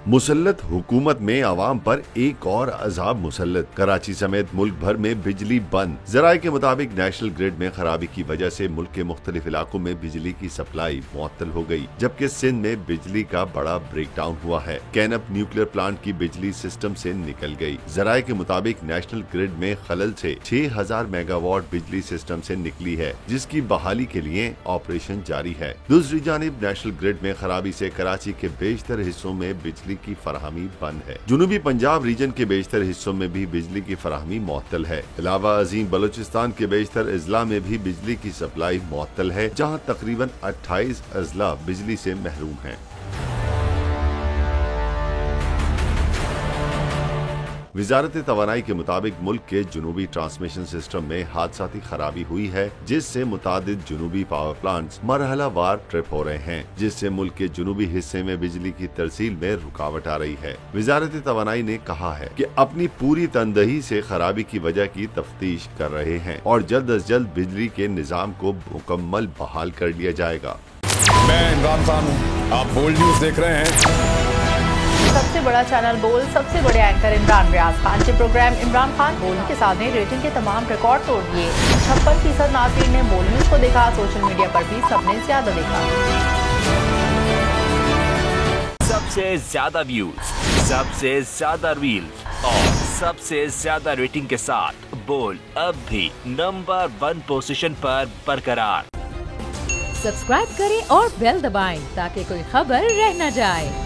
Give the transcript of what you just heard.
मुसल्लत हुकूमत में आवाम पर एक और अजाब मुसल्लत। कराची समेत मुल्क भर में बिजली बंद। जराये के मुताबिक नेशनल ग्रिड में खराबी की वजह से मुल्क के मुख्तलिफ इलाकों में बिजली की सप्लाई मुअत्तल हो गई, जबकि सिंध में बिजली का बड़ा ब्रेक डाउन हुआ है। कैनप न्यूक्लियर प्लांट की बिजली सिस्टम से निकल गई। जराये के मुताबिक नेशनल ग्रिड में खलल से 6000 मेगावाट बिजली सिस्टम से निकली है, जिसकी बहाली के लिए ऑपरेशन जारी है। दूसरी जानिब नेशनल ग्रिड में खराबी से कराची के बेशतर हिस्सों में बिजली की फराहमी बंद है। जुनूबी पंजाब रीजन के बेशतर हिस्सों में भी बिजली की फराहमी मुअत्तल है। अलावा अजीम बलूचिस्तान के बेशतर अजला में भी बिजली की सप्लाई मुअत्तल है, जहां तकरीबन 28 अजला बिजली से महरूम हैं। वजारत तवानाई के मुताबिक मुल्क के जुनूबी ट्रांसमिशन सिस्टम में हादसाती खराबी हुई है, जिससे मुतादिद जुनूबी पावर प्लांट्स मरहलावार ट्रिप हो रहे हैं, जिससे मुल्क के जुनूबी हिस्से में बिजली की तरसील में रुकावट आ रही है। वजारत तवानाई ने कहा है कि अपनी पूरी तनदही से खराबी की वजह की तफ्तीश कर रहे हैं और जल्द अज जल्द बिजली के निजाम को मुकम्मल बहाल कर लिया जाएगा। मैं इमरान खान हूँ, आप बोल्ड न्यूज देख रहे हैं। सबसे बड़ा चैनल बोल, सबसे बड़े एंकर इमरान रियाज खान के प्रोग्राम इमरान खान बोल के साथ ने रेटिंग के तमाम रिकॉर्ड तोड़ दिए। 56% नाज़रीन ने बोल न्यूज को देखा। सोशल मीडिया पर भी सबने ज्यादा देखा। सबसे ज्यादा व्यूज, सबसे ज्यादा रील्स और सबसे ज्यादा रेटिंग के साथ बोल अब भी नंबर 1 पोजीशन पर बरकरार। सब्सक्राइब करें और बेल दबाएं ताकि कोई खबर रह न जाए।